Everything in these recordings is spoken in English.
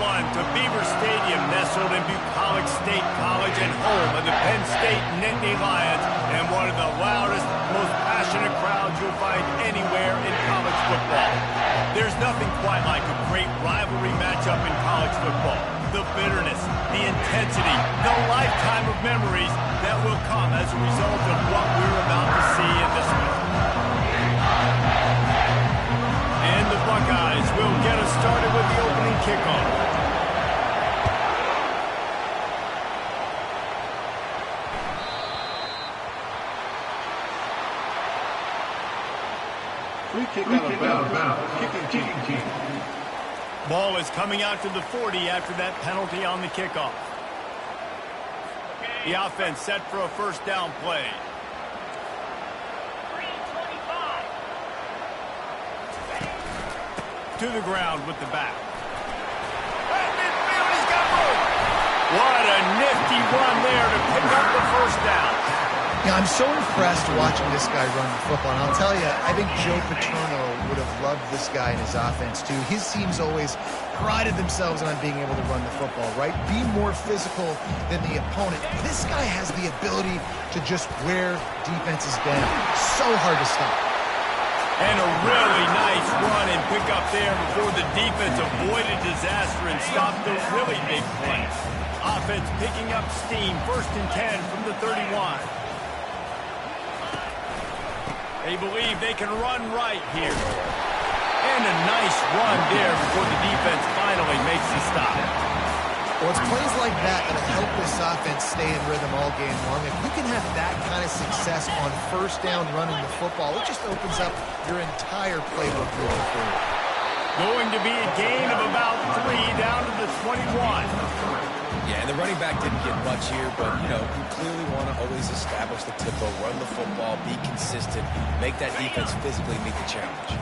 one to Beaver Stadium, nestled in Bucolic State College and home of the Penn State Nittany Lions, and one of the loudest, most passionate crowds you'll find anywhere in college football. There's nothing quite like a great rivalry matchup in college football. The bitterness, the intensity, the lifetime of memories that will come as a result of what we're about to see in this one. And the Buckeyes will get us started with the opening kickoff. Free kick out of bounds. Kicking team. Ball is coming out to the 40 after that penalty on the kickoff. The offense set for a first down play. To the ground with the back. Midfield, he's got room. What a nifty run there to pick up the first down. Yeah, I'm so impressed watching this guy run the football. And I'll tell you, I think Joe Paterno would have loved this guy in his offense too. His teams always prided themselves on being able to run the football, right? Be more physical than the opponent. This guy has the ability to just wear defenses down. So hard to stop. And a really nice run and pick up there before the defense avoided disaster and stopped the really big play. Offense picking up steam, 1st and 10 from the 31. They believe they can run right here. And a nice run there before the defense finally makes the stop. Well, it's plays like that that'll help this offense stay in rhythm all game long. If you can have that kind of success on first down running the football, it just opens up your entire playbook moving forward. Going to be a gain of about 3 down to the 21. Yeah, and the running back didn't get much here, but, you clearly want to always establish the tempo, run the football, be consistent, make that defense physically meet the challenge.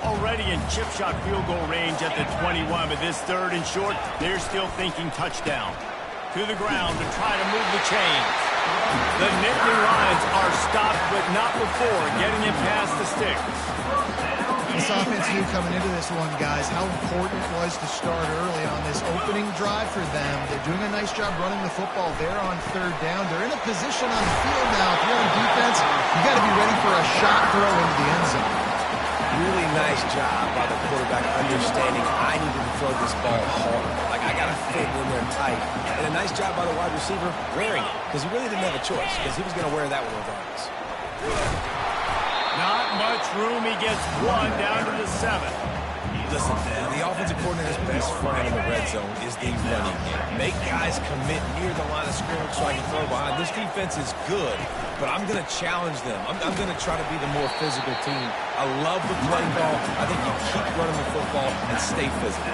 Already in chip shot field goal range at the 21, but this 3rd and short, they're still thinking touchdown. To the ground to try to move the chains. The Nittany Lions are stopped, but not before getting it past the sticks. This offense knew coming into this one, guys, how important it was to start early on this opening drive for them. They're doing a nice job running the football there on 3rd down. They're in a position on the field now. If you're on defense, you got to be ready for a shot throw into the end zone. Really nice job by the quarterback understanding I needed to throw this ball hard. Like, I got to fit in there tight. And a nice job by the wide receiver wearing it, because he really didn't have a choice, because he was going to wear that one regardless. Not much room. He gets 1 down to the 7. Listen, the offensive coordinator's best friend in the red zone is the running game. Make guys commit near the line of scrimmage so I can throw behind. This defense is good, but I'm going to challenge them. I'm going to try to be the more physical team. I love the play ball. I think you keep running the football and stay physical.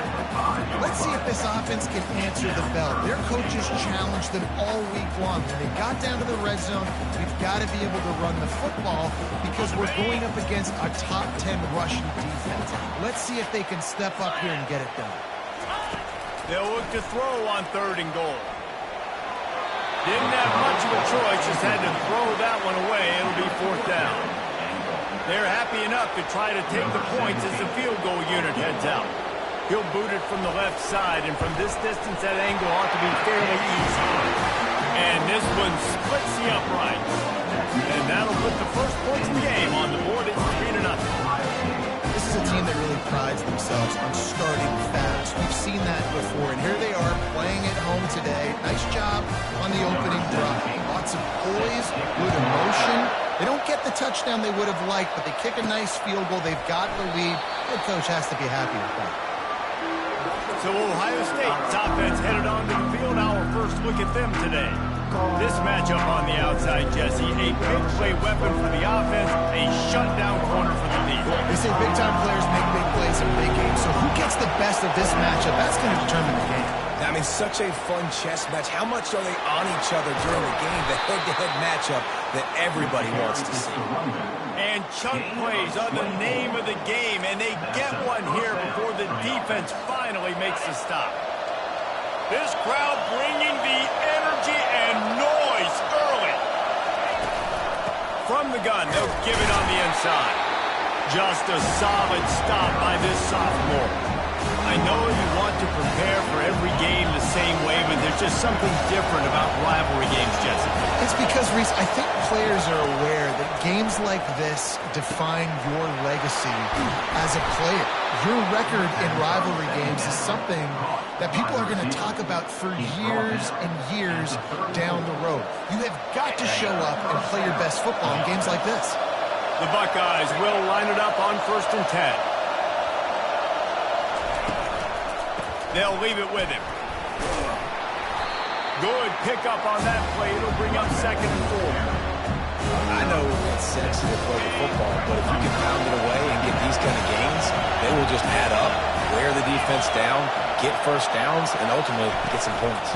Let's see if this offense can answer the bell. Their coaches challenged them all week long. When they got down to the red zone, we've got to be able to run the football because we're going up against a top 10 rushing defense. Let's see if they can step up here and get it done. They'll look to throw on 3rd and goal. Didn't have much of a choice, just had to throw that one away. It'll be 4th down. They're happy enough to try to take the points as the field goal unit heads out. He'll boot it from the left side, and from this distance, that angle ought to be fairly easy. And this one splits the uprights. And that'll put the first points of the game on the board. It's 3-0. This is a team that really prides themselves on starting fast. We've seen that before, and here they are playing at home today. Nice job on the opening drive. Lots of poise, good emotion. They don't get the touchdown they would have liked, but they kick a nice field goal. They've got the lead. Head coach has to be happy with that. So Ohio State's offense headed onto the field. Our first look at them today. This matchup on the outside, Jesse, a big play weapon for the offense, a shutdown corner for the defense. They say big-time players make big plays in big games, so who gets the best of this matchup? That's going to determine the game. I mean, such a fun chess match. How much are they on each other during the game? The head-to-head matchup that everybody wants to see. And chunk plays are the name of the game, and they get one here before the defense finally makes the stop. This crowd bringing the energy and noise early. From the gun, they'll give it on the inside. Just a solid stop by this sophomore. I know you want to prepare for every game the same way, but there's just something different about rivalry games, Jesse. It's because, Reese, I think players are aware that games like this define your legacy as a player. Your record in rivalry games is something that people are going to talk about for years and years down the road. You have got to show up and play your best football in games like this. The Buckeyes will line it up on 1st and 10. They'll leave it with him. Good pickup on that play. It'll bring up 2nd and 4. I know it's sexy to play the football, but if you can pound it away and get these kind of gains, they will just add up, wear the defense down, get first downs, and ultimately get some points.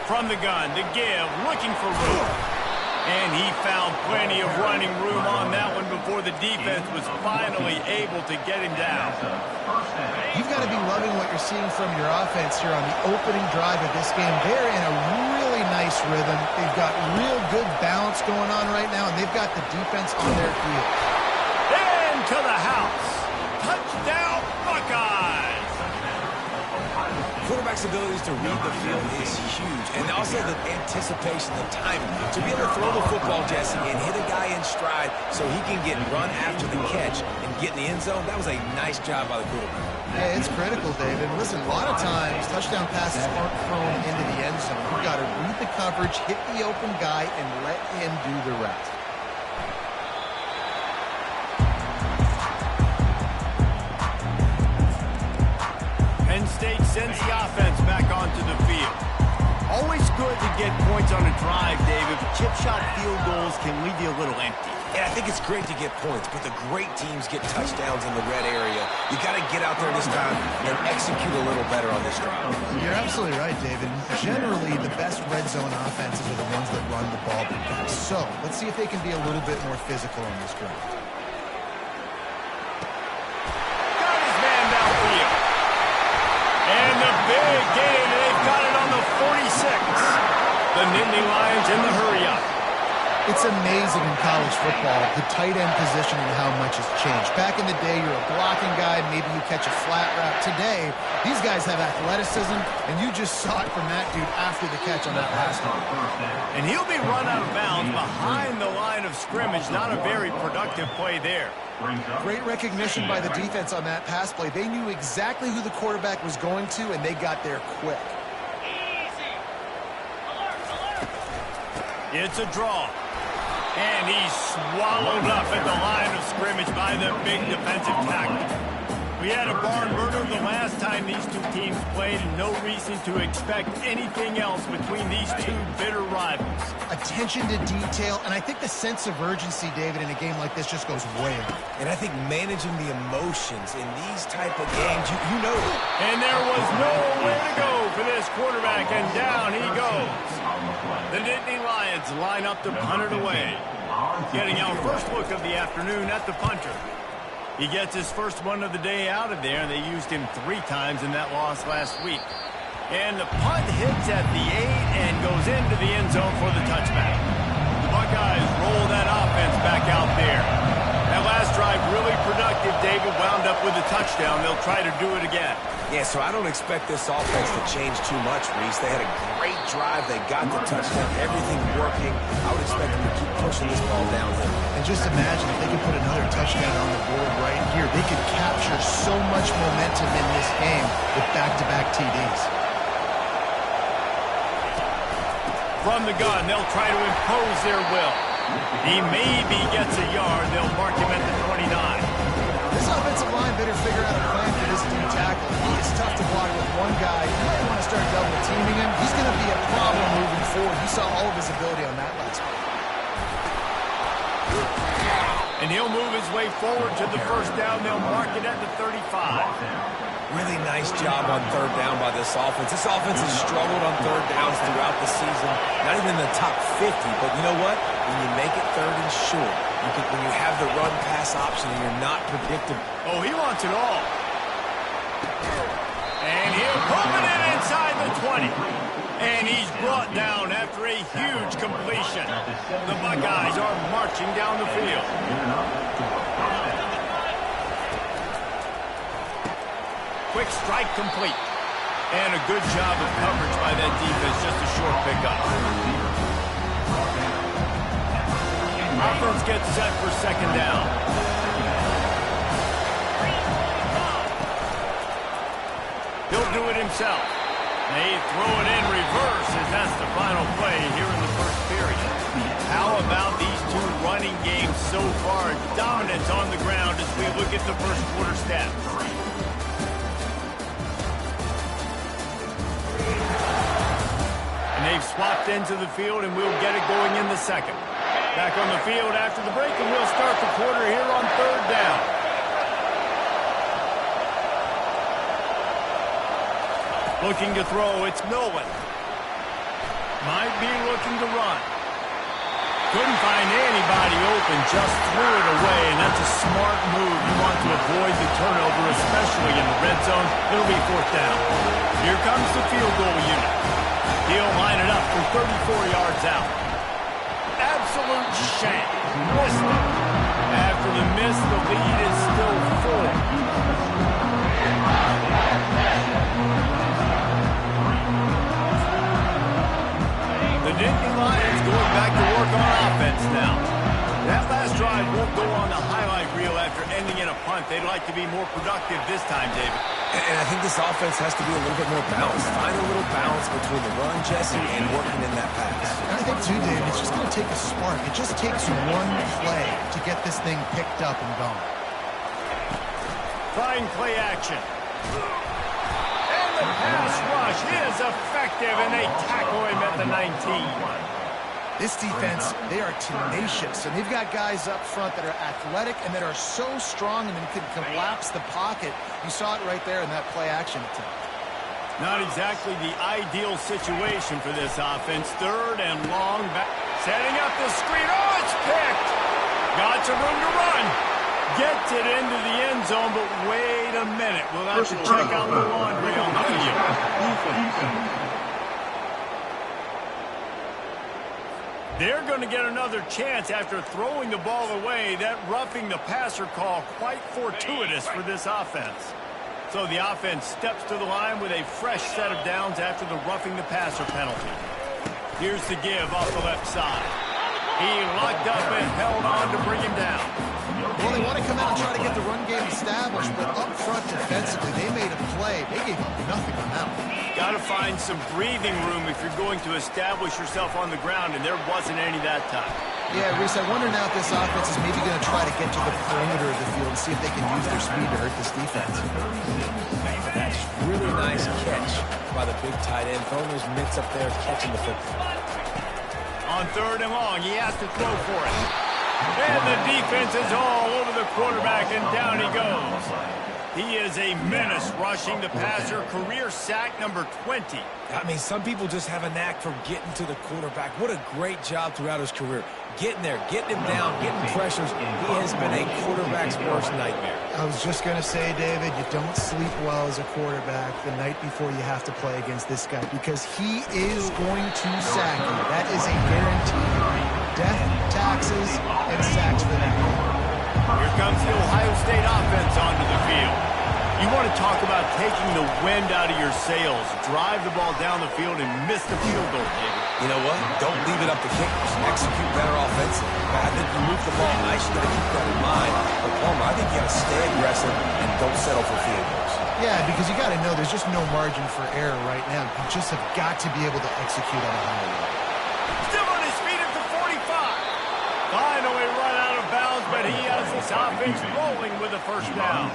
From the gun, to give, looking for room. And he found plenty of running room on that one before the defense was finally able to get him down. You've got to be loving what you're seeing from your offense here on the opening drive of this game. They're in a really nice rhythm. They've got real good balance going on right now, and they've got the defense on their heels. Into the house. Touchdown, Buckeyes! Quarterback's abilities to read the field is huge, and also the anticipation, the timing. To be able to throw the football, Jesse, and hit a guy in stride so he can get run after the catch and get in the end zone, that was a nice job by the quarterback. Yeah, it's critical, David. Listen, a lot of times touchdown passes aren't thrown into the end zone. You've got to read the coverage, hit the open guy, and let him do the rest. Penn State sends the offense back onto the field. Always good to get points on a drive, David, but chip shot field goals can leave you a little empty. And I think it's great to get points, but the great teams get touchdowns in the red area. You got to get out there this time and execute a little better on this drive. You're absolutely right, David. Generally, the best red zone offenses are the ones that run the ball the best. So, let's see if they can be a little bit more physical on this drive. Got his man downfield. And the big gain, they've got it on the 46. The Nittany Lions in the hurry-up. It's amazing in college football, the tight end position and how much has changed. Back in the day, you're a blocking guy, maybe you catch a flat route. Today, these guys have athleticism, and you just saw it from that dude after the catch on that pass. And he'll be run out of bounds behind the line of scrimmage. Not a very productive play there. Great recognition by the defense on that pass play. They knew exactly who the quarterback was going to, and they got there quick. It's a draw. And he's swallowed up at the line of scrimmage by the big defensive tackle. We had a barn burner the last time these two teams played, and no reason to expect anything else between these two bitter rivals. Attention to detail, and I think the sense of urgency, David, in a game like this just goes way up. And I think managing the emotions in these type of games, you know. And there was nowhere to go for this quarterback, and down he goes. The Nittany Lions line up to punt it away. Getting our first look of the afternoon at the punter. He gets his first one of the day out of there, and they used him 3 times in that loss last week. And the punt hits at the 8 and goes into the end zone for the touchback. The Buckeyes roll that offense back out there. That last drive really productive. David wound up with a touchdown. They'll try to do it again. Yeah, so I don't expect this offense to change too much, Reese. They had a great drive. They got the touchdown. Everything working. I would expect them to keep pushing this ball downhill. And just imagine if they could put another touchdown on the board right here. They could capture so much momentum in this game with back-to-back TDs. From the gun, they'll try to impose their will. He maybe gets a yard. They'll mark him at the 29. This offensive line better figure out a plan for this D tackle. He is tough to block with one guy. You might want to start double teaming him. He's going to be a problem moving forward. You saw all of his ability on that last play. And he'll move his way forward to the first down. They'll mark it at the 35. Really nice job on third down by this offense. This offense has struggled on third downs throughout the season. Not even in the top 50, but you know what? When you make it third and short, when you have the run-pass option and you're not predictable. Oh, he wants it all. And he'll pull it in inside the 20. And he's brought down after a huge completion. The Buckeyes are marching down the field. Quick strike complete. And a good job of coverage by that defense. Just a short pickup. Offense gets set for second down. He'll do it himself. They throw it in reverse as that's the final play here in the first period. How about these two running games so far? Dominance on the ground as we look at the first quarter stats. And they've swapped into the field, and we'll get it going in the second. Back on the field after the break, and we'll start the quarter here on third down. Looking to throw, it's Nolan. Might be looking to run. Couldn't find anybody open, just threw it away, and that's a smart move. You want to avoid the turnover, especially in the red zone. It'll be fourth down. Here comes the field goal unit. He'll line it up from 34 yards out. Absolute shank. Missed it. After the miss, the lead is still 4. The Nittany Lions going back to work on offense now. That last drive won't go on the highlight reel after ending in a punt. They'd like to be more productive this time, David. And I think this offense has to be a little bit more balanced. Find a little balance between the run, Jesse, and working in that pass. And I think, too, David, it's just going to take a spark. It just takes one play to get this thing picked up and going. Trying play action. And the pass rush is effective, and they tackle him at the 19. This defense, they are tenacious, and they've got guys up front that are athletic and that are so strong and can collapse the pocket. You saw it right there in that play-action attempt. Not exactly the ideal situation for this offense. Third and long back. Setting up the screen. Oh, it's picked. Got some room to run. Gets it into the end zone, but wait a minute. We'll have to check out the laundry on the field. They're going to get another chance after throwing the ball away. That roughing the passer call quite fortuitous for this offense. So the offense steps to the line with a fresh set of downs after the roughing the passer penalty. Here's the give off the left side. He locked up and held on to bring him down. Well, they want to come out and try to get the run game established, but up front defensively, they made a play. They gave up nothing on that one. Got to find some breathing room if you're going to establish yourself on the ground, and there wasn't any that time. Yeah, Reese, I wonder now if this offense is maybe going to try to get to the perimeter of the field and see if they can use their speed to hurt this defense. That's really nice catch by the big tight end. Throwing those mitts up there, catching the football. On third and long, he has to throw for it. And the defense is all over the quarterback, and down he goes. He is a menace rushing the passer. Career sack number 20. I mean, some people just have a knack for getting to the quarterback. What a great job throughout his career. Getting there, getting him down, getting pressures. He has been a quarterback's worst nightmare. I was just going to say, David, you don't sleep well as a quarterback the night before you have to play against this guy because he is going to sack you. That is a guarantee. Death, taxes, and sacks for that. Here comes the Ohio State offense onto the field. You want to talk about taking the wind out of your sails. Drive the ball down the field and miss the field goal, David. You know what? Don't leave it up to kickers. Execute better offensively. I think you move the ball nice. You got to keep that in mind. But Palmer, I think you got to stay aggressive and don't settle for field goals. Yeah, because you got to know there's just no margin for error right now. You just have got to be able to execute at a high level. Still on his feet at the 45. Finally run out of bounds, but he has this offense rolling with a first down.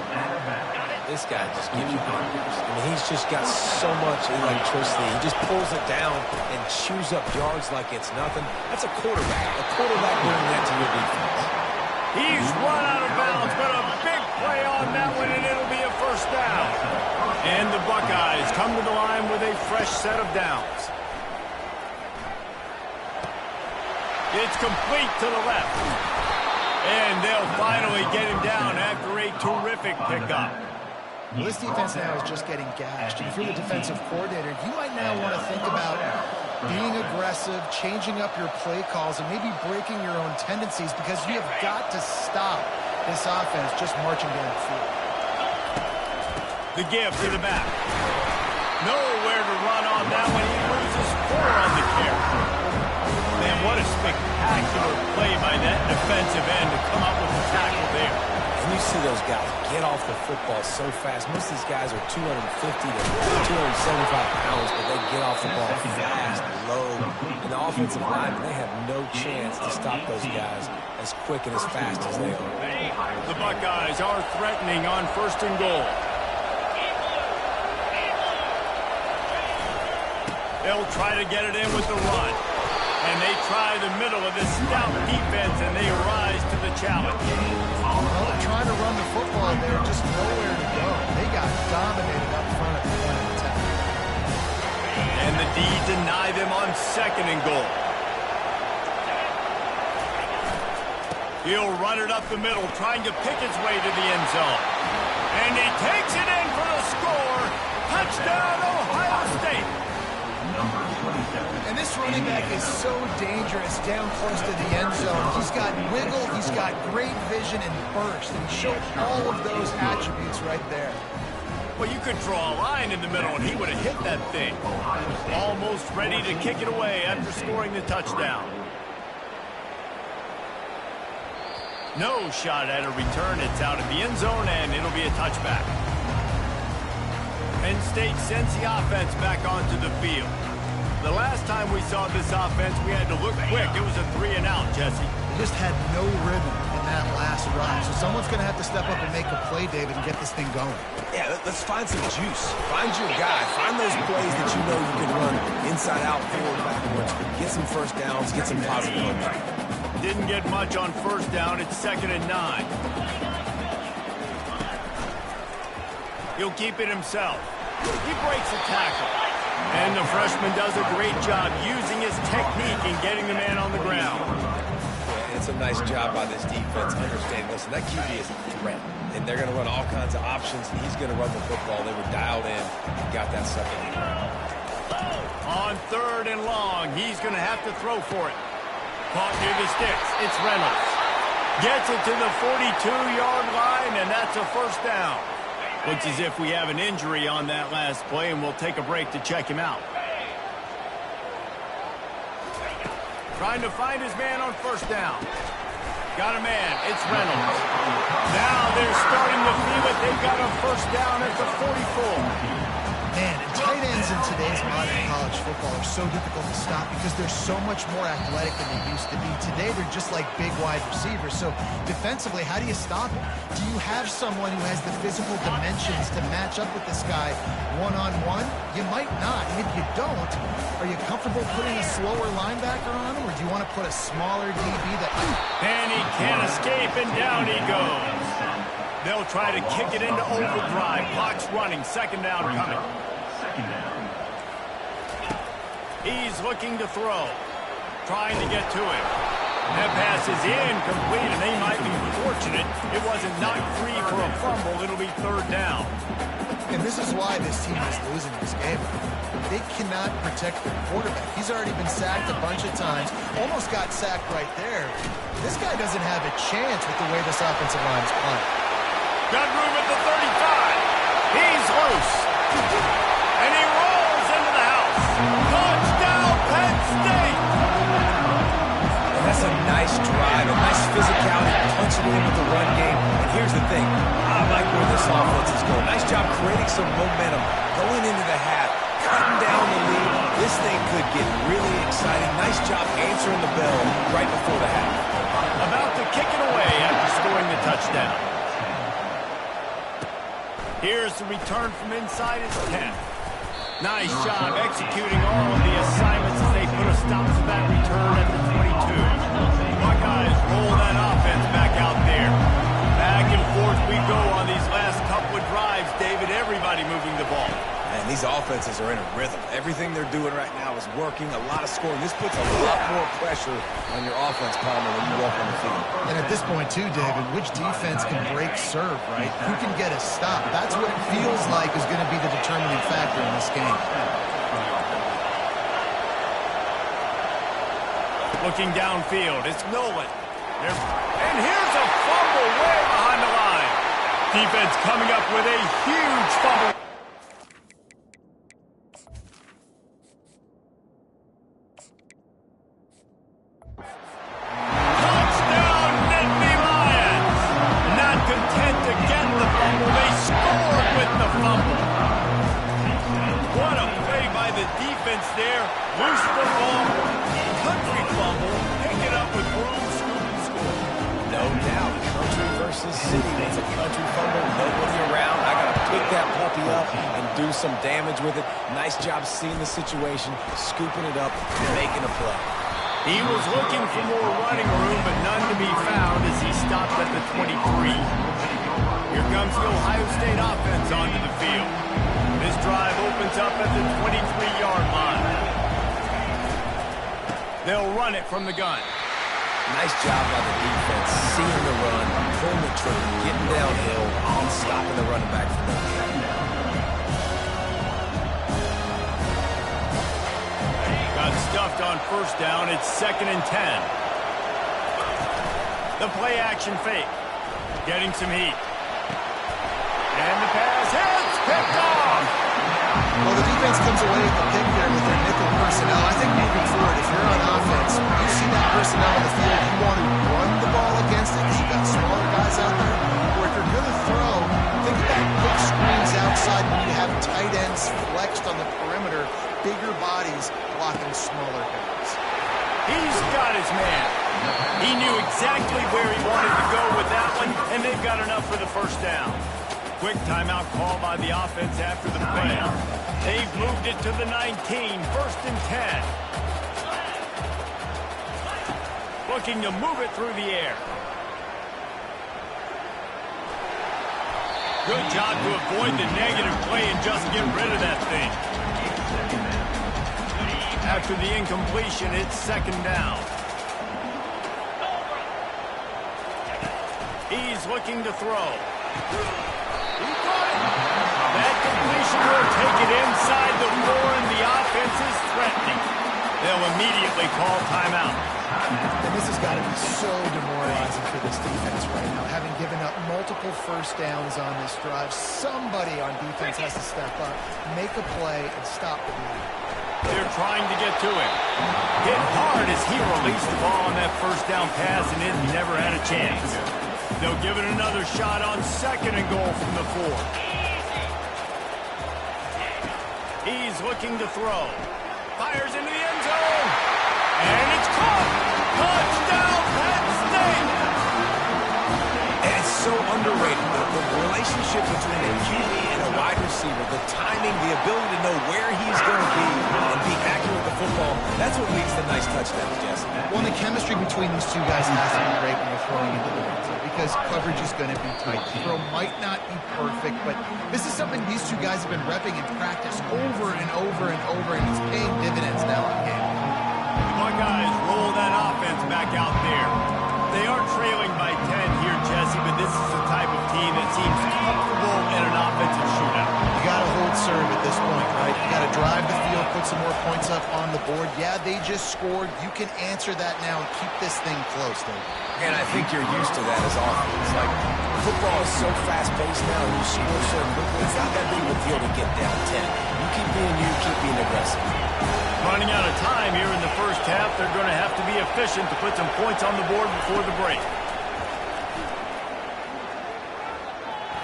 This guy just gives you confidence. I mean, he's just got so much electricity. He just pulls it down and chews up yards like it's nothing. That's a quarterback. A quarterback doing that to your defense. He's run out of bounds, but a big play on that one, and it'll be a first down. And the Buckeyes come to the line with a fresh set of downs. It's complete to the left. And they'll finally get him down after a terrific pickup. Well, this defense now is just getting gashed. And if you're the defensive coordinator, you might now want to think about being aggressive, changing up your play calls, and maybe breaking your own tendencies because you have got to stop this offense just marching down the field. The give to the back. Nowhere to run on that one. He loses 4 on the carry. Man, what a spectacular play by that defensive end to come up with the tackle there. And you see those guys get off the football so fast. Most of these guys are 250 to 275 pounds, but they get off the ball fast, low. And the offensive linemen, they have no chance to stop those guys as quick and as fast as they are. The Buckeyes are threatening on 1st and goal. They'll try to get it in with the run. And they try the middle of this stout defense, and they rise to the challenge. Well, trying to run the football there, just nowhere to go. They got dominated up front at the point of attack. And the D deny them on 2nd and goal. He'll run it up the middle, trying to pick his way to the end zone. And he takes it in for the score. Touchdown, Ohio State. And this running back is so dangerous down close to the end zone. He's got wiggle, he's got great vision and burst, and he showed all of those attributes right there. Well, you could draw a line in the middle, and he would have hit that thing. Almost ready to kick it away after scoring the touchdown. No shot at a return. It's out of the end zone, and it'll be a touchback. Penn State sends the offense back onto the field. The last time we saw this offense, we had to look quick. It was a 3-and-out, Jesse. They just had no rhythm in that last drive. So someone's going to have to step up and make a play, David, and get this thing going. Yeah, let's find some juice. Find your guy. Find those plays that you know you can run inside out, forward, backwards. Get some first downs. Get some positive momentum. Didn't get much on 1st down. It's 2nd and 9. He'll keep it himself. He breaks a tackle. And the freshman does a great job using his technique and getting the man on the ground. Yeah, it's a nice job by this defense understanding, listen, that QB is a threat. And they're going to run all kinds of options, and he's going to run the football. They were dialed in and got that sucker in the ground. On 3rd and long, he's going to have to throw for it. Caught near the sticks. It's Reynolds. Gets it to the 42-yard line, and that's a 1st down. Looks as if we have an injury on that last play, and we'll take a break to check him out. Trying to find his man on 1st down. Got a man. It's Reynolds. Now they're starting to feel it. They've got a 1st down at the 44. Man, and tight ends in today's modern college football are so difficult to stop because they're so much more athletic than they used to be. Today, they're just like big wide receivers. So defensively, how do you stop it? Do you have someone who has the physical dimensions to match up with this guy one-on-one? You might not. And if you don't, are you comfortable putting a slower linebacker on him, or do you want to put a smaller DB that... And he can't escape, and down he goes. They'll try to kick it into overdrive. Clock's running. 2nd down coming. He's looking to throw. Trying to get to him. That pass is incomplete, and they might be fortunate it wasn't knocked free for a fumble. It'll be 3rd down. And this is why this team is losing this game. They cannot protect their quarterback. He's already been sacked a bunch of times. Almost got sacked right there. This guy doesn't have a chance with the way this offensive line is playing. Got room at the 35. He's loose. And he rolls into the house. Touchdown, Penn State. And that's a nice drive, a nice physicality, punching in with the run game. And here's the thing. I like where this offense is going. Nice job creating some momentum, going into the half, cutting down the lead. This thing could get really exciting. Nice job answering the bell right before the half. About to kick it away after scoring the touchdown. Here's the return from inside his 10. Nice job executing all of the assignments as they put a stop to that return at the 22. Buckeyes roll that offense back out there. Back and forth we go on these last couple of drives, David. Everybody moving the ball. And these offenses are in a rhythm. Everything they're doing right now is working. A lot of scoring. This puts a lot more pressure on your offense, Palmer, when you walk on the field. And at this point, too, David, which defense can break serve, right? Who can get a stop? That's what it feels like is going to be the determining factor in this game. Looking downfield, it's Nolan. And here's a fumble way behind the line. Defense coming up with a huge fumble. Touchdown, Nittany Lions! Not content to get the fumble, they scored with the fumble. What a play by the defense there. Loose the ball, country fumble, pick it up with room, scoop, and score. No doubt, country versus city. It's a country fumble, nobody around. I got to pick that puppy up and do some damage with it. Nice job seeing the situation, scooping it up, and making a play. He was looking for more running room, but none to be found as he stopped at the 23. Here comes the Ohio State offense onto the field. This drive opens up at the 23-yard line. They'll run it from the gun. Nice job by the defense, seeing the run, pulling the trigger, getting downhill, and stopping the running back from there. Got stuffed on first down. It's 2nd and 10. The play action fake. Getting some heat. And the pass hits. Picked off. Well, the defense comes away with the pick there with their nickel personnel. I think moving forward, if you're on offense, you see that personnel on the field, you want to run the ball against it because you've got smaller guys out there. Or if you're going to throw, think about quick screens outside when you have tight ends flexed on the perimeter, bigger bodies blocking smaller guys. He's got his man. He knew exactly where he wanted to go with that one, and they've got enough for the first down. Quick timeout call by the offense after the play. They've moved it to the 19, 1st and 10. Looking to move it through the air. Good job to avoid the negative play and just get rid of that thing. After the incompletion, it's 2nd down. He's looking to throw. He got it. That completion will take it inside the 4, and the offense is threatening. They'll immediately call timeout. And this has got to be so demoralizing for this defense right now. Having given up multiple first downs on this drive, somebody on defense has to step up, make a play, and stop the bleed. They're trying to get to him. Hit hard as he released the ball on that first down pass, and it never had a chance. They'll give it another shot on 2nd and goal from the 4. He's looking to throw. Fires into the end zone. And it's caught. Touchdown, Penn State. And it's so underrated. The relationship between a QB and a wide receiver, the timing, the ability to know where he's going to be and be accurate with the football, that's what leads to nice touchdowns, Jesse. Well, the chemistry between these two guys has to be great when you're throwing into the end zone because coverage is going to be tight. The throw might not be perfect, but this is something these two guys have been repping in practice over and over and over, and it's paying dividends now in game. Buckeyes roll that offense back out there. They are trailing by 10 here, Jesse, but this is the type of team that seems comfortable in an offensive shootout. You got to hold serve at this point, right? You got to drive the field, put some more points up on the board. Yeah, they just scored. You can answer that now and keep this thing close, Dave. And I think you're used to that as offense. Like, football is so fast-paced now, and you score so quickly, it's not that big of a deal to get down 10. You keep being aggressive. Running out of time here in the first half, they're going to have to be efficient to put some points on the board before the break.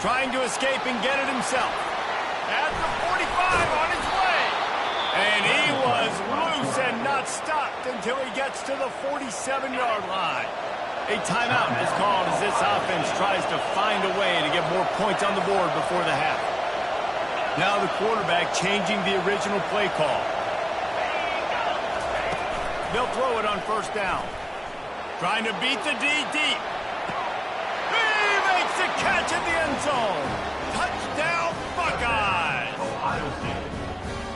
Trying to escape and get it himself. At the 45 on his way. And he was loose and not stopped until he gets to the 47-yard line. A timeout is called as this offense tries to find a way to get more points on the board before the half. Now the quarterback changing the original play call. They'll throw it on first down. Trying to beat the D deep. He makes the catch in the end zone. Touchdown, Buckeyes.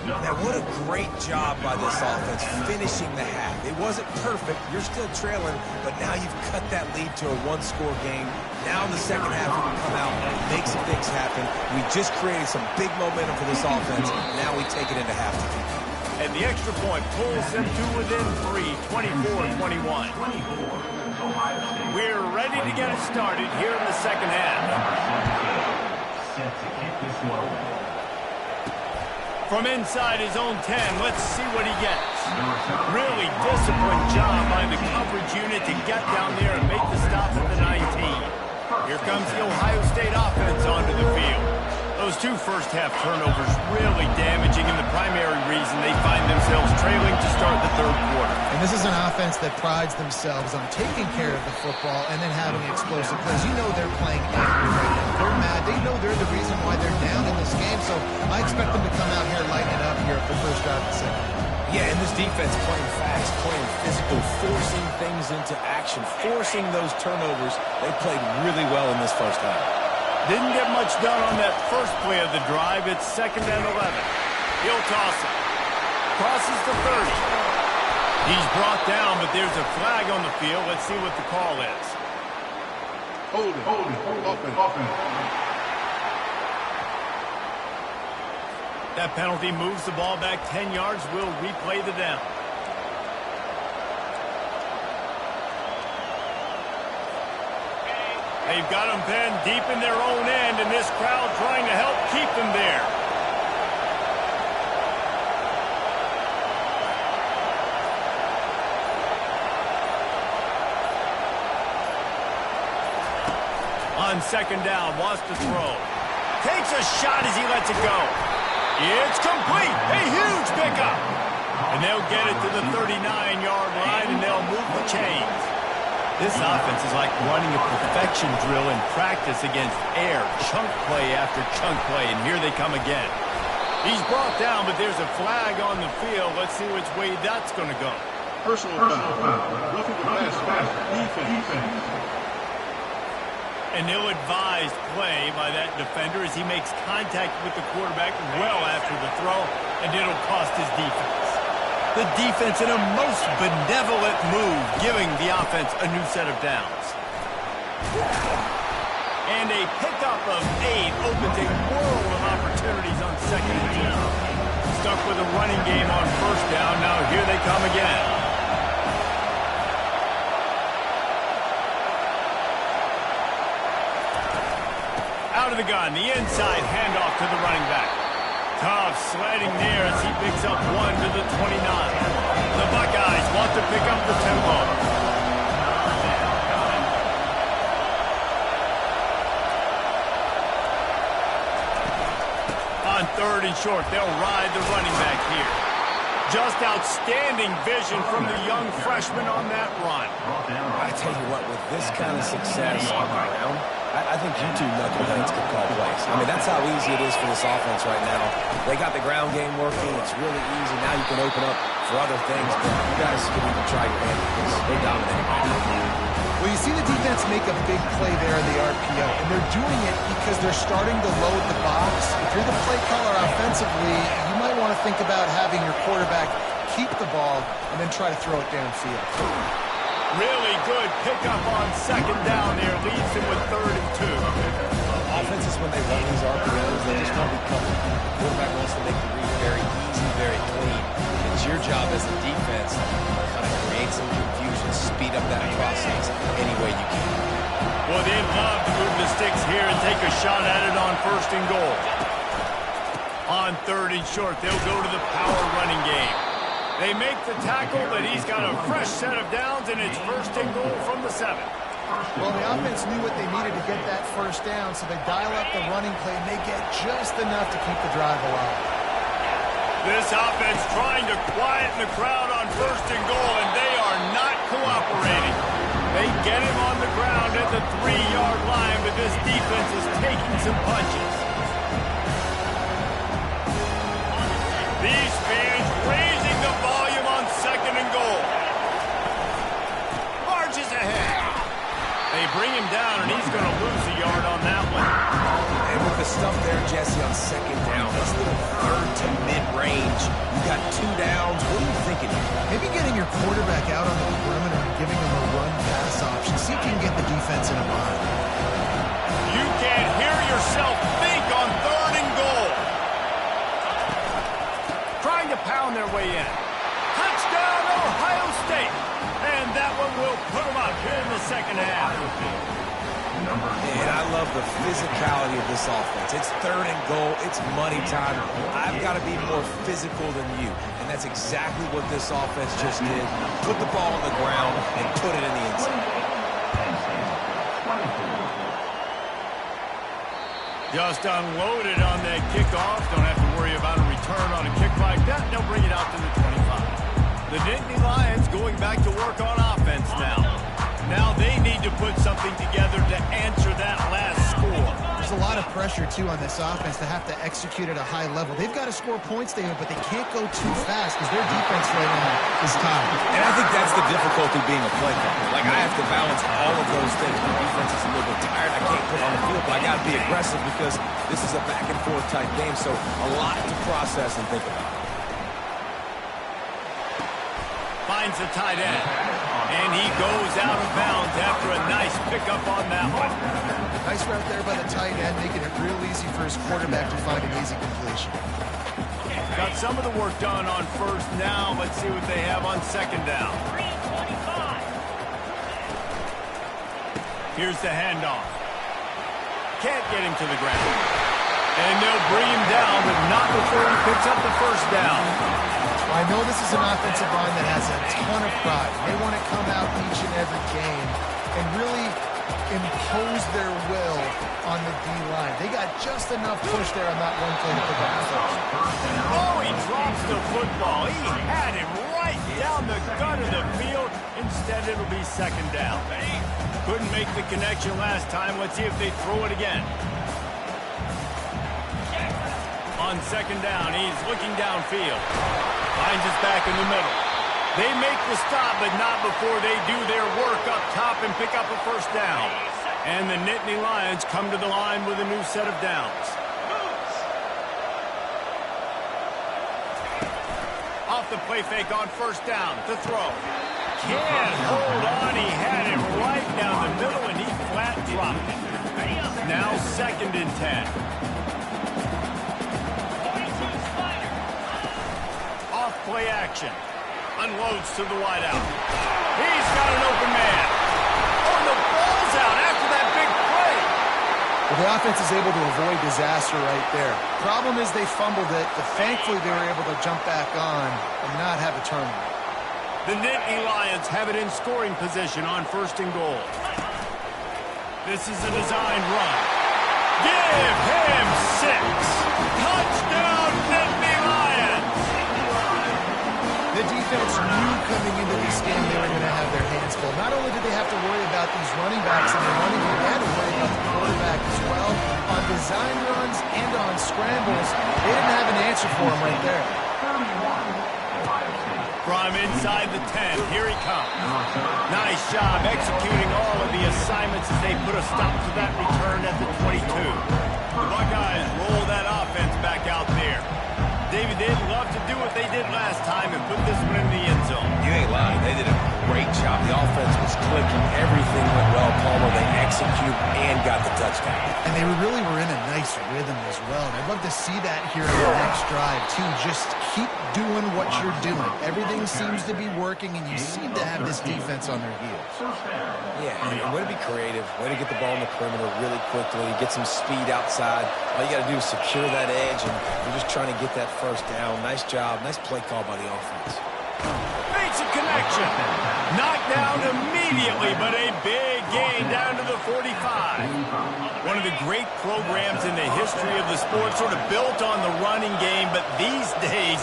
Now, what a great job by this offense finishing the half. It wasn't perfect. You're still trailing, but now you've cut that lead to a one-score game. Now in the second half, we can come out and make some things happen. We just created some big momentum for this offense. Now we take it into halftime. and the extra point pulls them to within 3, 24-21. We're ready to get it started here in the second half. Set to kick this one. From inside his own 10, let's see what he gets. Really disciplined job by the coverage unit to get down there and make the stop at the 19. Here comes the Ohio State offense onto the field. Those two first-half turnovers really damaging and the primary reason they find themselves trailing to start the third quarter. And this is an offense that prides themselves on taking care of the football and then having explosive plays. You know they're playing angry right now. They're mad. They know they're the reason why they're down in this game, so I expect them to come out here lighting it up here for the first drive of the second. Yeah, and this defense playing fast, playing physical, forcing things into action, forcing those turnovers. They played really well in this first half. Didn't get much done on that first play of the drive. It's 2nd and 11. He'll toss it. Crosses the 30. He's brought down, but there's a flag on the field. Let's see what the call is. Hold it. Offense. That penalty moves the ball back 10 yards. We'll replay the down. They've got them pinned deep in their own end, and this crowd trying to help keep them there. On 2nd down, wants to throw. Takes a shot as he lets it go. It's complete. A huge pickup. And they'll get it to the 39-yard line, and they'll move the chains. This offense is like running a perfection drill in practice against air, chunk play after chunk play, and here they come again. He's brought down, but there's a flag on the field. Let's see which way that's going to go. Personal foul. Roughing the pass. Defense. An ill-advised play by that defender as he makes contact with the quarterback well after the throw, and it'll cost his defense. The defense in a most benevolent move, giving the offense a new set of downs. And a pickup of 8 opens a world of opportunities on 2nd and 10. Stuck with a running game on 1st down. Now here they come again. Out of the gun, the inside handoff to the running back. Tough sliding there as he picks up 1 to the 29. The Buckeyes want to pick up the tempo. On 3rd and short, they'll ride the running back here. Just outstanding vision from the young freshman on that run. I tell you what, with this kind of success on the ground, I think you two knuckleheads could call plays. I mean, that's how easy it is for this offense right now. They got the ground game working. It's really easy. Now you can open up for other things, but you guys can even try your hand because they're dominating right now. Well, you see the defense make a big play there in the RPO, and they're doing it because they're starting to load the box. If you're the play caller offensively, you might want to think about having your quarterback keep the ball and then try to throw it downfield. Really good pickup on 2nd down there. Leaves him with 3rd and 2. Offenses, when they run these RPOs, they just want to be covered. The quarterback wants to make the read very easy, very clean. It's your job as a defense to kind of create some confusion, speed up that process any way you can. Well, they'd love to move the sticks here and take a shot at it on 1st and goal. On 3rd and short, they'll go to the power running game. They make the tackle, but he's got a fresh set of downs, and it's 1st and goal from the 7. Well, the offense knew what they needed to get that 1st down, so they dial up the running play, and they get just enough to keep the drive alive. This offense trying to quieten the crowd on 1st and goal, and they are not cooperating. They get him on the ground at the 3-yard line, but this defense is taking some punches. These fans raising the volume on 2nd and goal. Marches ahead. They bring him down, and he's going to lose a yard on that one. And with the stuff there, Jesse, on 2nd down, that's little 3rd to mid-range. You got 2 downs. What are you thinking here? Maybe getting your quarterback out on the perimeter and giving him a run-pass option. See if you can get the defense in a bind. You can't hear yourself think on 3rd and goal. Trying to pound their way And I love the physicality of this offense. It's 3rd and goal. It's money time. I've got to be more physical than you. And that's exactly what this offense just did. Put the ball on the ground and put it in the end zone. Just unloaded on that kickoff. Don't have to worry about a return on a kick like that. They'll bring it out to the 25. The Nittany Lions going back to work on offense now. Now they need to put something together to answer that last score. There's a lot of pressure, too, on this offense to have to execute at a high level. They've got to score points, David, but they can't go too fast because their defense right now is tired. And I think that's the difficulty being a play caller. Like, I have to balance all of those things. My defense is a little bit tired. I can't put on the field, but I got to be aggressive because this is a back-and-forth type game, so a lot to process and think about. Finds the tight end. And he goes out of bounds after a nice pickup on that one. Nice route there by the tight end, making it real easy for his quarterback to find an easy completion. Got some of the work done on 1st down. Let's see what they have on 2nd down. Here's the handoff. Can't get him to the ground. And they'll bring him down, but not before he picks up the 1st down. I know this is an offensive line that has a ton of pride. They want to come out each and every game and really impose their will on the D-line. They got just enough push there on that one play to pick up the 1st. Oh, he drops the football. He had it right down the gut of the field. Instead, it'll be 2nd down. Couldn't make the connection last time. Let's see if they throw it again. On 2nd down, he's looking downfield. Finds us back in the middle. They make the stop, but not before they do their work up top and pick up a 1st down. And the Nittany Lions come to the line with a new set of downs. Off the play fake on 1st down. To throw. Can't hold on. He had it right down the middle, and he flat dropped it. Now 2nd and 10. Play action. Unloads to the wideout. He's got an open man. Oh, the ball's out after that big play. Well, the offense is able to avoid disaster right there. Problem is they fumbled it, but thankfully they were able to jump back on and not have a turnover. The Nittany Lions have it in scoring position on 1st and goal. This is a designed run. Give him 6. Touchdown, Nittany Lions. The defense knew coming into this game they were going to have their hands full. Not only did they have to worry about these running backs and their running game, they had to worry about the quarterback as well. On design runs and on scrambles, they didn't have an answer for him right there. From inside the 10, here he comes. Nice job executing all of the assignments as they put a stop to that return at the 22. The Buckeyes roll that offense back out there. David, they'd love to do what they did last time and put this one in the end zone. You ain't lying. They did a great job. The offense was clicking. Everything went well. Palmer, they executed and got the touchdown. And they really were in a nice rhythm as well. And I'd love to see that here on the next drive, too. Just keep doing what you're doing. Everything seems to be working, and you seem to have this defense on their heels. Yeah, and way to be creative. Way to get the ball in the perimeter really quickly. Get some speed outside. All you got to do is secure that edge, and you're just trying to get that 1st down. Nice job. Nice play call by the offense. Makes a connection. Knocked down immediately, but a big gain down to the 45. One of the great programs in the history of the sport, sort of built on the running game, but these days,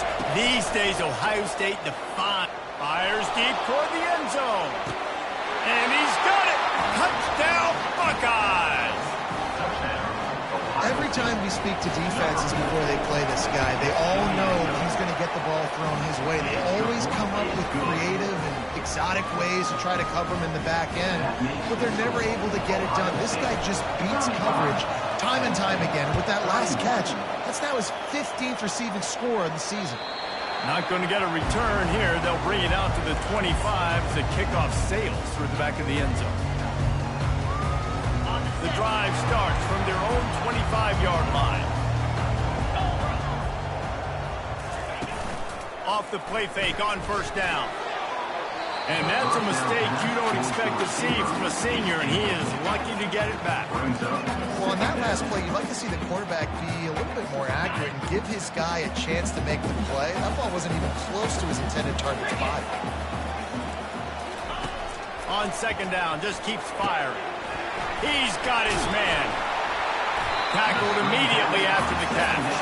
Ohio State fires deep toward the end zone. And he's got it. Touchdown, Buckeyes. Every time we speak to defenses before they play this guy, they all know he's going to get the ball thrown his way. They always come up with creative and exotic ways to try to cover him in the back end, but they're never able to get it done. This guy just beats coverage time and time again. And with that last catch, that's now his 15th receiving score of the season. Not going to get a return here. They'll bring it out to the 25 as the kickoff sails through the back of the end zone. The drive starts from their own 25-yard line. Off the play fake on 1st down. And that's a mistake you don't expect to see from a senior, and he is lucky to get it back. Well, on that last play, you'd like to see the quarterback be a little bit more accurate and give his guy a chance to make the play. That ball wasn't even close to his intended target's body. On second down, just keeps firing. He's got his man. Tackled immediately after the catch.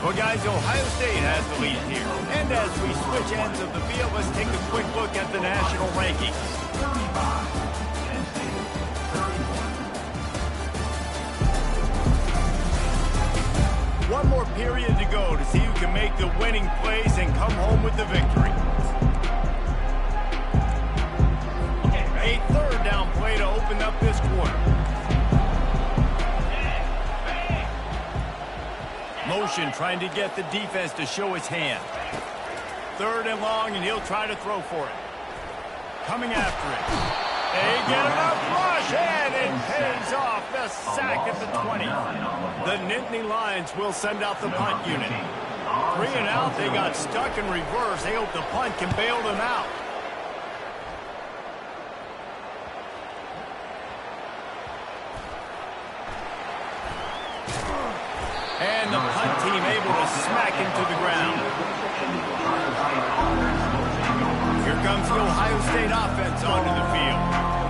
Well, guys, Ohio State has the lead here. And as we switch ends of the field, let's take a quick look at the national rankings. One more period to go to see who can make the winning plays and come home with the victory. A third down play to open up this quarter. Motion trying to get the defense to show his hand. Third and long, and he'll try to throw for it. Coming after it. They get enough rush, and it pays off. The sack at the 20. The Nittany Lions will send out the punt unit. 3 and out, they got stuck in reverse. They hope the punt can bail them out. And the punt team able to smack him to the ground. Here comes the Ohio State offense onto the field.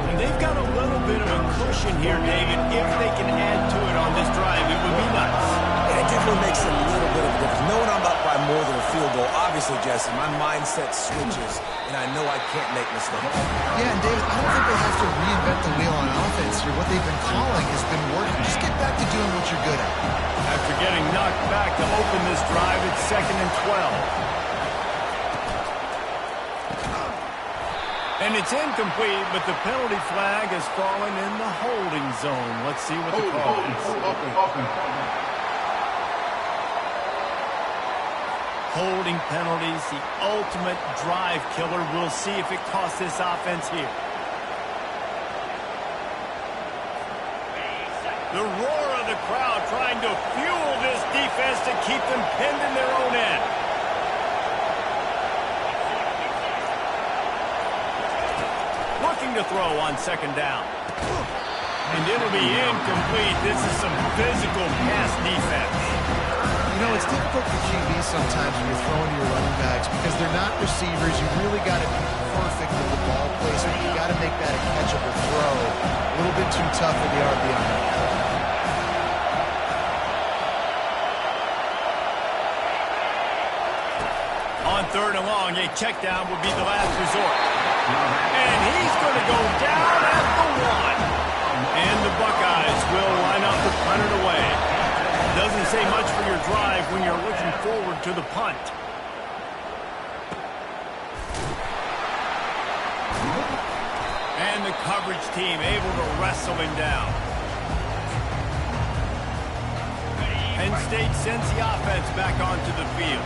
And they've got a little bit of a cushion here, David. If they can add to it on this drive, it would be nice. Yeah, it definitely makes a little bit of a difference. Knowing I'm up by more than a field goal, obviously, Jesse, my mindset switches, and I know I can't make mistakes. Yeah, and David, I don't think they have to reinvent the wheel on offense here. What they've been calling has been working. Just get back to doing what you're good at. After getting knocked back to open this drive, it's 2nd and 12. And it's incomplete, but the penalty flag has fallen in the holding zone. Let's see what the call is. Holding penalties, the ultimate drive killer. We'll see if it costs this offense here. The roar of the crowd trying to fuel this defense to keep them pinned in their own end. Looking to throw on second down. And it'll be incomplete. This is some physical pass defense. You know, it's difficult for QBs sometimes when you're throwing to your running backs because they're not receivers. You really got to be perfect with the ball placement. You got to make that a catchable throw. A little bit too tough for the RB on that. On third and long, a check down would be the last resort. And he's going to go down at the 1. And the Buckeyes will line up to punt it away. Doesn't say much for your drive when you're looking forward to the punt. And the coverage team able to wrestle him down. Penn State sends the offense back onto the field.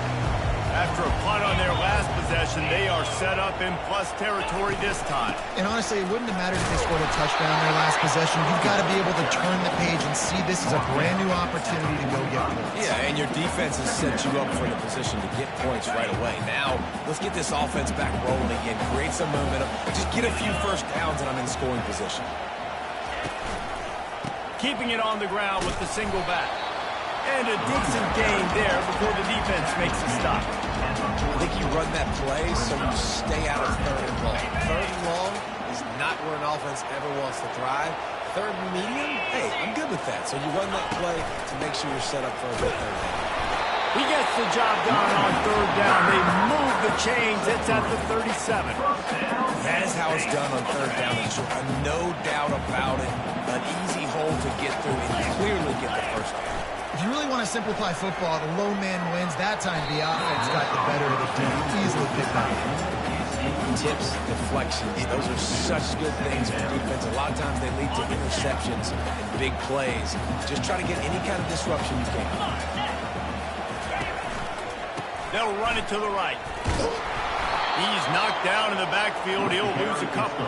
After a punt on their last possession, they are set up in plus territory this time. And honestly, it wouldn't have mattered if they scored a touchdown their last possession. You've got to be able to turn the page and see this as a brand new opportunity to go get points. Yeah, and your defense has set you up for the position to get points right away. Now, let's get this offense back rolling again, create some momentum, just get a few first downs, and I'm in scoring position. Keeping it on the ground with the single back. And a decent gain there before the defense makes a stop. I think you run that play so you stay out of third and long. Third and long is not where an offense ever wants to thrive. Third and medium, hey, I'm good with that. So you run that play to make sure you're set up for a good third down. He gets the job done on third down. They move the chains. It's at the 37. That is how it's done on third down. It's no doubt about it. An easy hole to get through and you clearly get the first down. If you really want to simplify football, the low man wins. That time the offense got the better of the team. Easily picked up. Tips, deflections, those are such good things for defense. A lot of times they lead to interceptions and big plays. Just try to get any kind of disruption you can. They'll run it to the right. He's knocked down in the backfield. He'll lose a couple.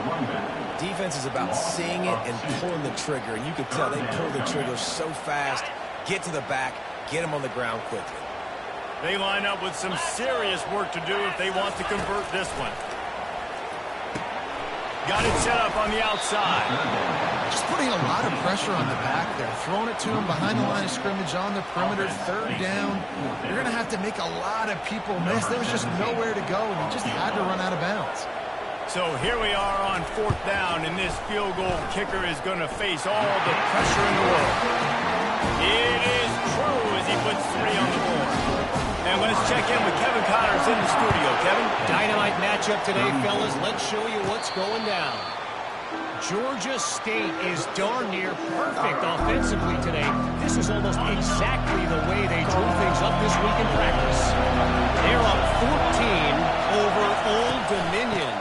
Defense is about seeing it and pulling the trigger. And you can tell they pull the trigger so fast, get to the back, get him on the ground quickly. They line up with some serious work to do if they want to convert this one. Got it set up on the outside. Just putting a lot of pressure on the back there. Throwing it to him behind the line of scrimmage on the perimeter. Third down. You're going to have to make a lot of people miss. There was just nowhere to go, and he just had to run out of bounds. So here we are on fourth down, and this field goal kicker is going to face all the pressure in the world. It is true as he puts 3 on the board. And let's check in with Kevin Connors in the studio. Kevin? Dynamite matchup today, fellas. Let's show you what's going down. Georgia State is darn near perfect offensively today. This is almost exactly the way they drew things up this week in practice. They're up 14 over Old Dominion.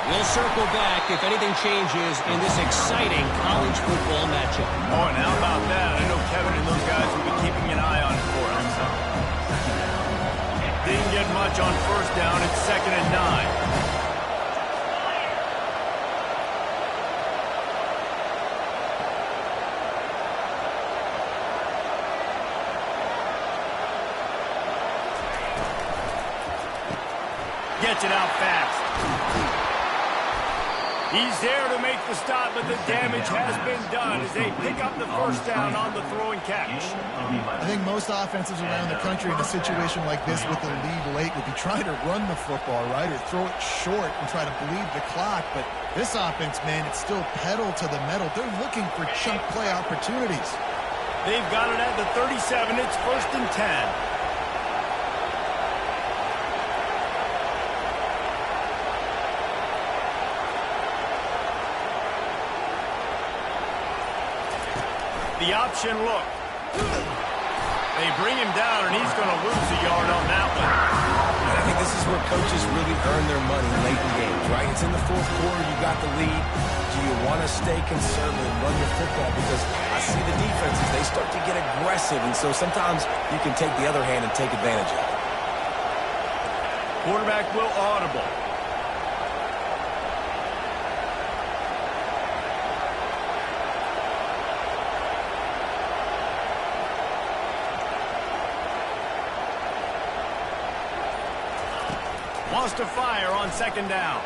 We'll circle back if anything changes in this exciting college football matchup. Oh, and how about that? I know Kevin and those guys will be keeping an eye on it for us. Didn't get much on first down. It's 2nd and 9. Gets it out fast. He's there to make the stop, but the damage has been done as they pick up the first down on the throw and catch. I think most offenses around the country in a situation like this with the lead late would be trying to run the football, right, or throw it short and try to bleed the clock. But this offense, man, it's still pedal to the metal. They're looking for chunk play opportunities. They've got it at the 37. It's 1st and 10. The option look. They bring him down, and he's going to lose a yard on that one. And I think this is where coaches really earn their money late in games, right? It's in the 4th quarter. You got the lead. Do you want to stay conservative, run the football? Because I see the defenses, they start to get aggressive, and so sometimes you can take the other hand and take advantage of it. Quarterback will audible. Wants to fire on 2nd down.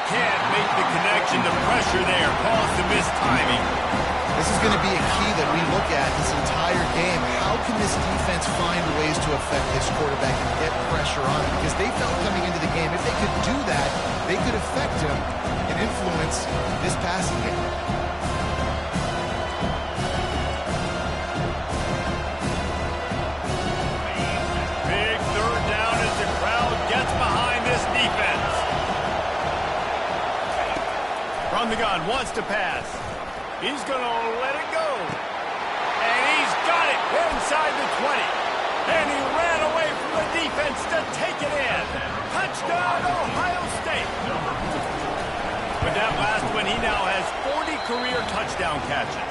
Can't make the connection. The pressure there caused the missed timing. This is going to be a key that we look at this entire game. How can this defense find ways to affect this quarterback and get pressure on him? Because they felt coming into the game, if they could do that, they could affect him and influence this passing game. From the gun, wants to pass. He's going to let it go. And he's got it inside the 20. And he ran away from the defense to take it in. Touchdown, Ohio State. With that last one, he now has 40 career touchdown catches.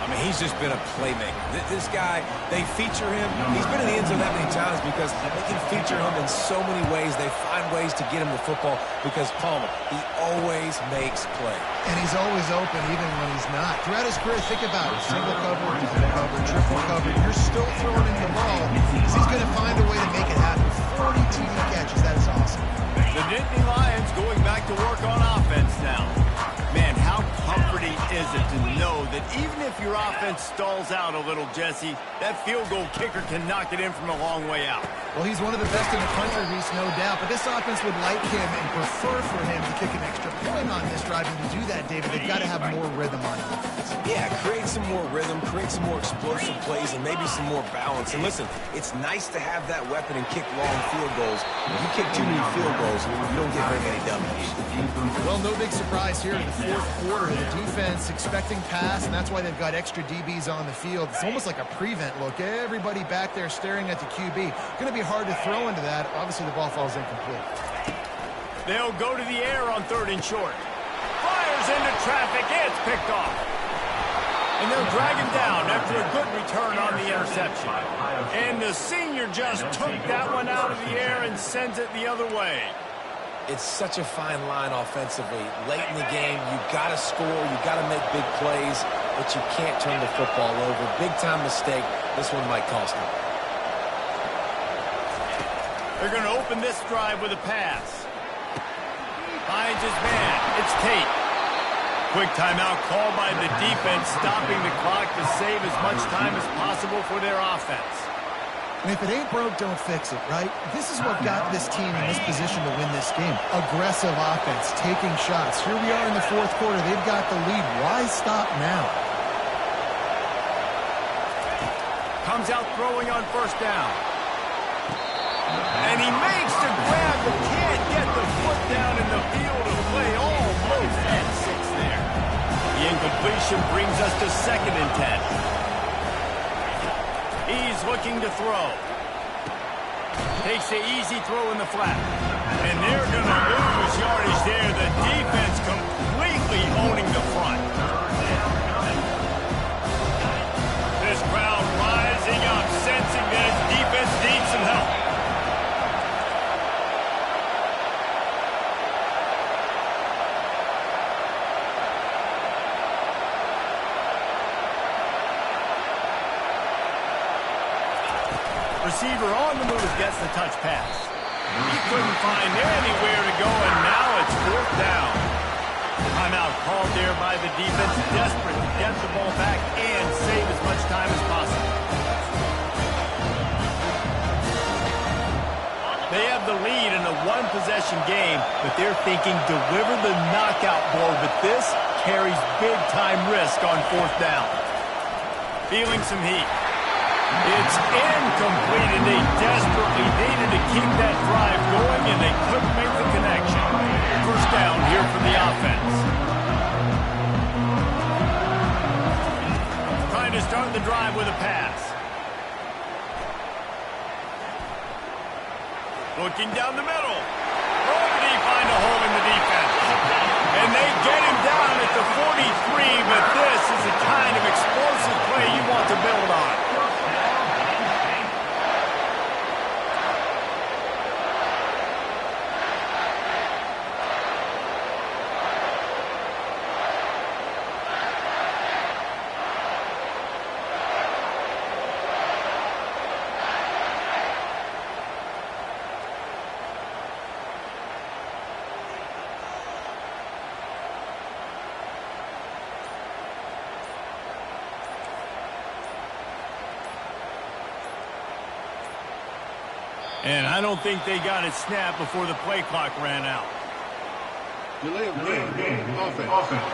I mean, he's just been a playmaker. This guy, they feature him. He's been in the end zone that many times because they can feature him in so many ways. They find ways to get him the football because Palmer, he always makes play. And he's always open even when he's not. Throughout his career, think about it. Single cover, double cover, triple cover. You're still throwing him the ball. He's going to find a way to make it happen. 40 TD catches. That is awesome. The Nittany Lions going back to work on offense now. Man, how comforting is it to know that even if your offense stalls out a little, Jesse, that field goal kicker can knock it in from a long way out. Well, he's one of the best in the country, Reese, no doubt. But this offense would like him and prefer for him to kick an extra point on this drive. And to do that, David, they've got to have more rhythm on offense. Yeah, create some more rhythm, create some more explosive plays, and maybe some more balance. And listen, it's nice to have that weapon and kick long field goals. If you kick too many field goals, you don't get very many W's. Well, no big surprise here in the 4th quarter. The defense expecting pass, and that's why they've got extra DBs on the field. It's almost like a prevent look. Everybody back there staring at the QB. Going to be hard to throw into that. Obviously, the ball falls incomplete. They'll go to the air on 3rd and short. Fires into traffic. It's picked off. And they'll drag him down after a good return on the interception. And the senior just took that one out of the air and sends it the other way. It's such a fine line offensively. Late in the game, you've got to score, you've got to make big plays, but you can't turn the football over. Big-time mistake. This one might cost them. They're going to open this drive with a pass. Finds his man. It's Tate. Quick timeout called by the defense, stopping the clock to save as much time as possible for their offense. And if it ain't broke, don't fix it, right? This is what got this team in this position to win this game. Aggressive offense, taking shots. Here we are in the fourth quarter. They've got the lead. Why stop now? Comes out throwing on first down. And he makes the grab, but can't get the foot down in the field of play. Almost at 6 there. The incompletion brings us to 2nd and 10. He's looking to throw. Takes the easy throw in the flat. And they're going to lose yardage there. The defense completely owning the front. This crowd rising up, sensing that its defense needs some help. Receiver on the move gets the touch pass. He couldn't find anywhere to go, and now it's 4th down. Timeout called there by the defense, desperate to get the ball back and save as much time as possible. They have the lead in a one-possession game, but they're thinking deliver the knockout blow, but this carries big-time risk on 4th down. Feeling some heat. It's incomplete, and they desperately needed to keep that drive going, and they couldn't make the connection. First down here for the offense. Trying to start the drive with a pass. Looking down the middle. Oh, did he find a hole in the defense? And they get him down at the 43, but this is the kind of explosive play you want to build on. And I don't think they got it snapped before the play clock ran out. Delay of game. Offense.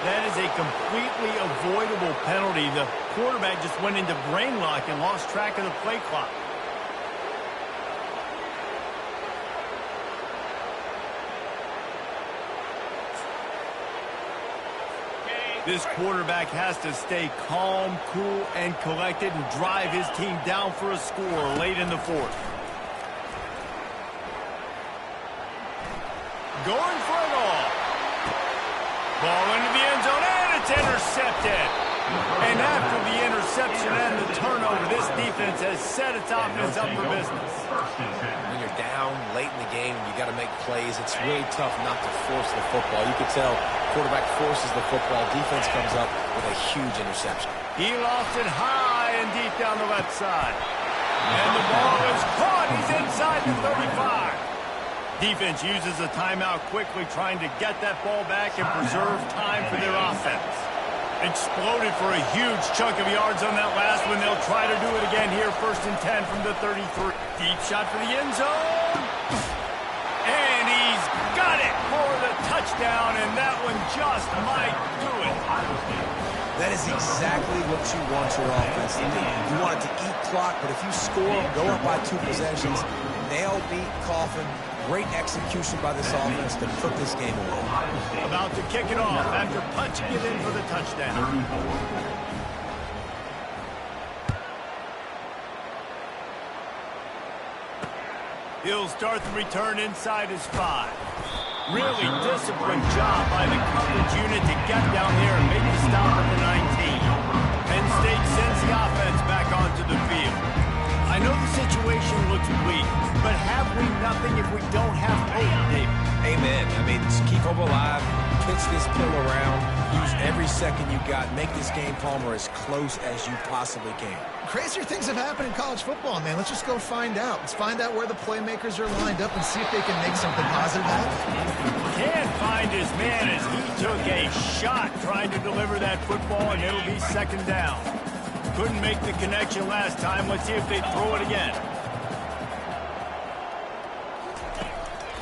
That is a completely avoidable penalty. The quarterback just went into brain lock and lost track of the play clock. This quarterback has to stay calm, cool, and collected and drive his team down for a score late in the 4th. Going for it all. Ball into the end zone, and it's intercepted. And after the interception and the turnover, this defense has set its offense up for business. When you're down late in the game and you got to make plays, it's really tough not to force the football. You can tell quarterback forces the football. Defense comes up with a huge interception. He lost it high and deep down the left side. And the ball is caught. He's inside the 35. Defense uses a timeout quickly, trying to get that ball back and preserve time for their offense. Exploded for a huge chunk of yards on that last one. They'll try to do it again here, 1st and 10 from the 33. Deep shot for the end zone. And he's got it for the touchdown, and that one just might do it. That is exactly what you want your offense to do. You want it to eat clock, but if you score, go up by 2 possessions, nail, beat, coffin. Great execution by this offense to put this game away. About to kick it off after punching it in for the touchdown. He'll start the return inside his 5. Really disciplined job by the coverage unit to get down there and make the stop at the 19. Penn State sends the offense back onto the field. I know the situation looks bleak, but have we nothing if we don't have hope, David? Amen. I mean, just keep hope alive, pitch this pill around, use every second you got, make this game, Palmer, as close as you possibly can. Crazier things have happened in college football, man. Let's just go find out. Let's find out where the playmakers are lined up and see if they can make something positive happen. Can't find his man as he took a shot trying to deliver that football, and it'll be second down. Couldn't make the connection last time. Let's see if they throw it again.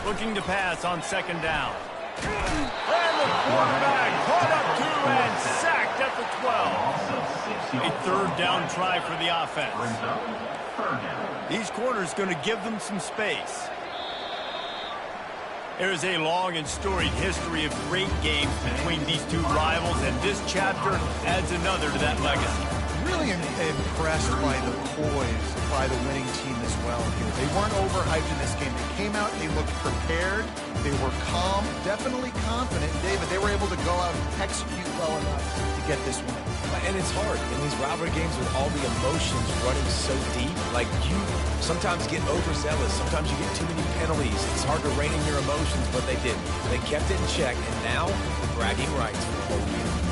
Looking to pass on second down. And the quarterback caught up to and sacked at the 12. A third down try for the offense. These corners going to give them some space. There is a long and storied history of great games between these two rivals, and this chapter adds another to that legacy. Really impressed by the poise by the winning team as well here. They weren't overhyped in this game. They came out, they looked prepared, they were calm, definitely confident. David, they were able to go out and execute well enough to get this win. And it's hard in these rivalry games with all the emotions running so deep. Like, you sometimes get overzealous. Sometimes you get too many penalties. It's hard to rein in your emotions, but they didn't. They kept it in check, and now bragging rights for the whole year.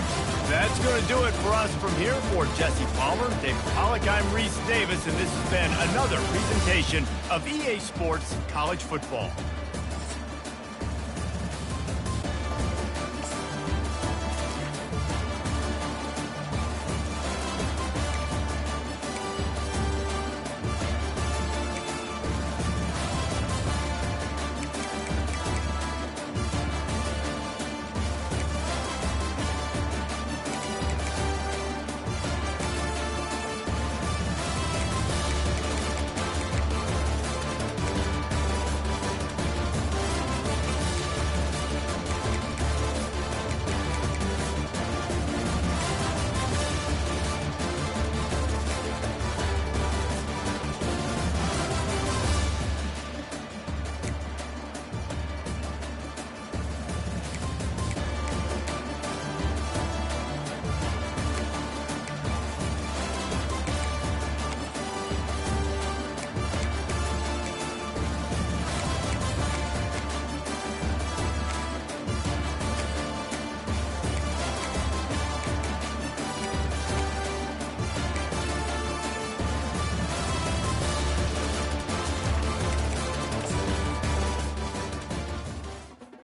That's going to do it for us from here. For Jesse Palmer, David Pollack, I'm Reese Davis, and this has been another presentation of EA Sports College Football.